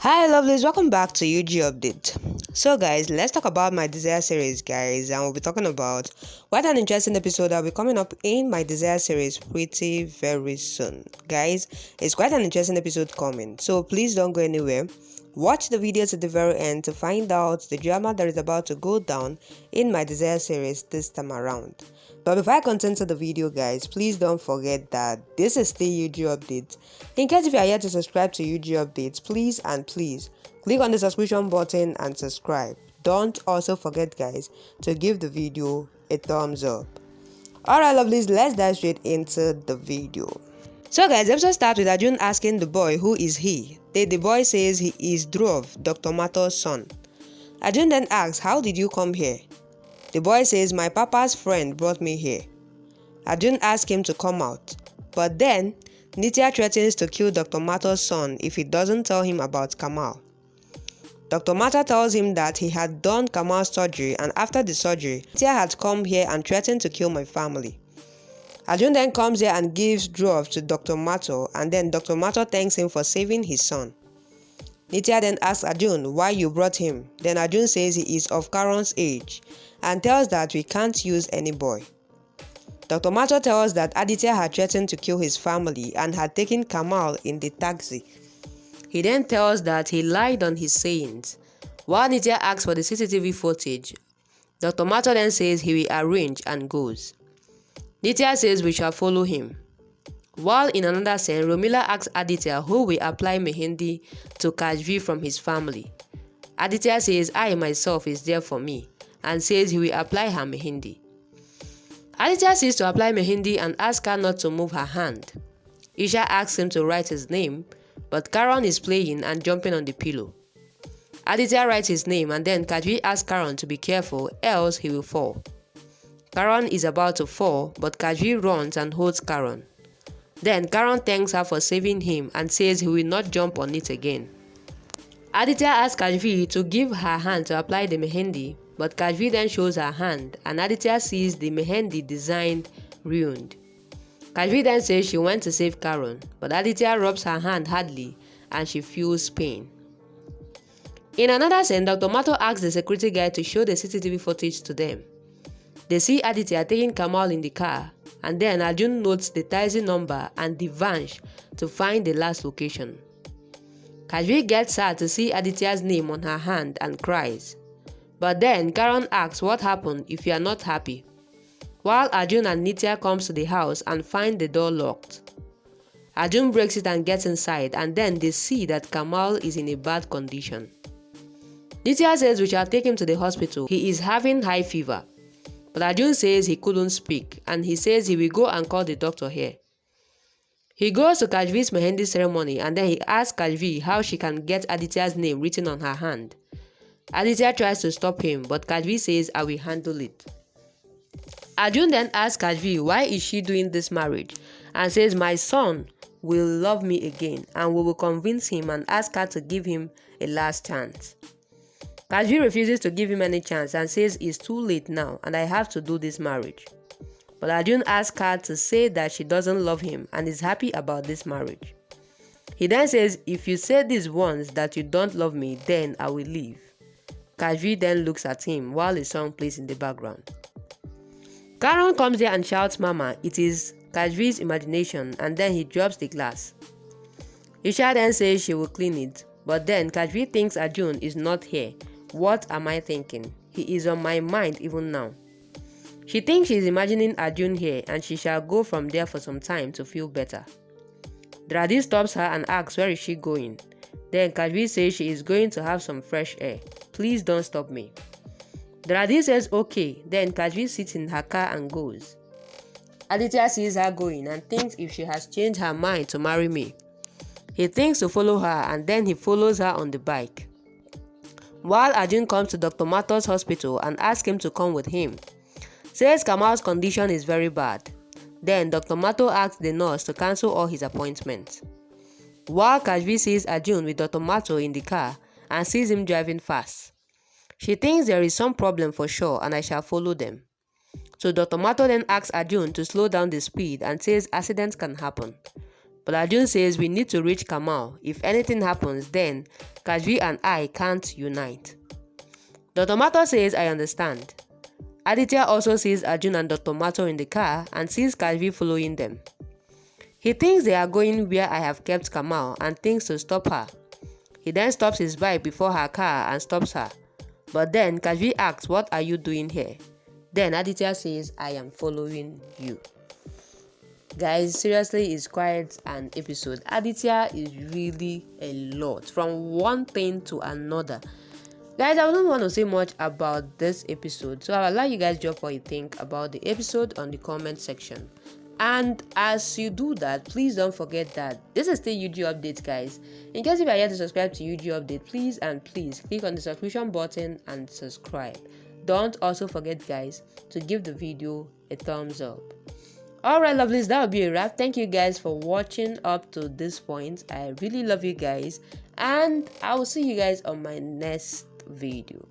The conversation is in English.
Hi lovelies, welcome back to UG Update. So guys, let's talk about my Desire series guys, and we'll be talking about what an interesting episode that will be coming up in my Desire series pretty very soon. Guys, it's quite an interesting episode coming, so please don't go anywhere. Watch the video to the very end to find out the drama that is about to go down in my Desire series this time around. But before I continue to the video guys, please don't forget that this is still UG Update. In case if you are yet to subscribe to UG Updates, please click on the subscription button and subscribe. Don't also forget guys to give the video a thumbs up. Alright lovelies, let's dive straight into the video. So guys, the episode starts with Arjun asking the boy who is he. The boy says he is Dhruv, Dr. Mato's son. Arjun then asks, how did you come here? The boy says, my papa's friend brought me here. Arjun asks him to come out, but then Nitya threatens to kill Dr. Mato's son if he doesn't tell him about Kamal. Dr. Mata tells him that he had done Kamal's surgery, and after the surgery, Nitya had come here and threatened to kill my family. Arjun then comes here and gives Dhruv to Dr. Mato, and then Dr. Mato thanks him for saving his son. Nitya then asks Arjun why you brought him. Then Arjun says he is of Karan's age and tells that we can't use any boy. Dr. Mato tells that Aditya had threatened to kill his family and had taken Kamal in the taxi. He then tells that he lied on his sayings. While Nitya asks for the CCTV footage, Dr. Mato then says he will arrange and goes. Nitya says we shall follow him. While in another scene, Romila asks Aditya who will apply Mehendi to Kashvi from his family. Aditya says I myself is there for me and says he will apply her Mehendi. Aditya sees to apply Mehendi and asks her not to move her hand. Isha asks him to write his name, but Karan is playing and jumping on the pillow. Aditya writes his name and then Kashvi asks Karan to be careful else he will fall. Karan is about to fall, but Kashvi runs and holds Karan. Then Karan thanks her for saving him and says he will not jump on it again. Aditya asks Kashvi to give her hand to apply the Mehendi, but Kashvi then shows her hand and Aditya sees the Mehendi design ruined. Kashvi then says she went to save Karan, but Aditya rubs her hand hardly and she feels pain. In another scene, Dr. Mato asks the security guy to show the CCTV footage to them. They see Aditya taking Kamal in the car, and then Arjun notes the taxi number and the vanch to find the last location. Kashvi gets sad to see Aditya's name on her hand and cries. But then Karan asks what happened if you are not happy, while Arjun and Nitya comes to the house and find the door locked. Arjun breaks it and gets inside, and then they see that Kamal is in a bad condition. Nitya says we shall take him to the hospital. He is having high fever. But Arjun says he couldn't speak and he says he will go and call the doctor here. He goes to Kashvi's Mehendi ceremony and then he asks Kashvi how she can get Aditya's name written on her hand. Aditya tries to stop him, but Kashvi says I will handle it. Arjun then asks Kashvi why is she doing this marriage and says my son will love me again, and we will convince him and ask her to give him a last chance. Kashvi refuses to give him any chance and says it's too late now and I have to do this marriage. But Arjun asks her to say that she doesn't love him and is happy about this marriage. He then says, if you say this once that you don't love me, then I will leave. Kashvi then looks at him while a song plays in the background. Karan comes there and shouts Mama, it is Kashvi's imagination, and then he drops the glass. Isha then says she will clean it, but then Kashvi thinks Arjun is not here. What am I thinking? He is on my mind even now. She thinks she is imagining Arjun here and she shall go from there for some time to feel better. Dradi stops her and asks where is she going. Then Kashvi says she is going to have some fresh air. Please don't stop me. Dradi says okay. Then Kashvi sits in her car and goes. Aditya sees her going and thinks if she has changed her mind to marry me. He thinks to follow her and then he follows her on the bike. While Arjun comes to Dr. Mato's hospital and asks him to come with him, says Kamal's condition is very bad. Then Dr. Mato asks the nurse to cancel all his appointments. While Kashvi sees Arjun with Dr. Mato in the car and sees him driving fast. She thinks there is some problem for sure and I shall follow them. So Dr. Mato then asks Arjun to slow down the speed and says accidents can happen. But Arjun says we need to reach Kamal. If anything happens, then Kashvi and I can't unite. Dr. Mato says, I understand. Aditya also sees Arjun and Dr. Mato in the car and sees Kashvi following them. He thinks they are going where I have kept Kamal and thinks to stop her. He then stops his bike before her car and stops her. But then Kashvi asks, what are you doing here? Then Aditya says, I am following you. Guys, seriously, it's quite an episode. Aditya is really a lot, from one thing to another. Guys, I don't want to say much about this episode, so I'll allow you guys drop what you think about the episode on the comment section. And as you do that, please don't forget that this is still UG Update, guys. In case if you are yet to subscribe to UG Update, please click on the subscription button and subscribe. Don't also forget, guys, to give the video a thumbs up. Alright, lovelies, that will be a wrap. Thank you guys for watching up to this point. I really love you guys, and I will see you guys on my next video.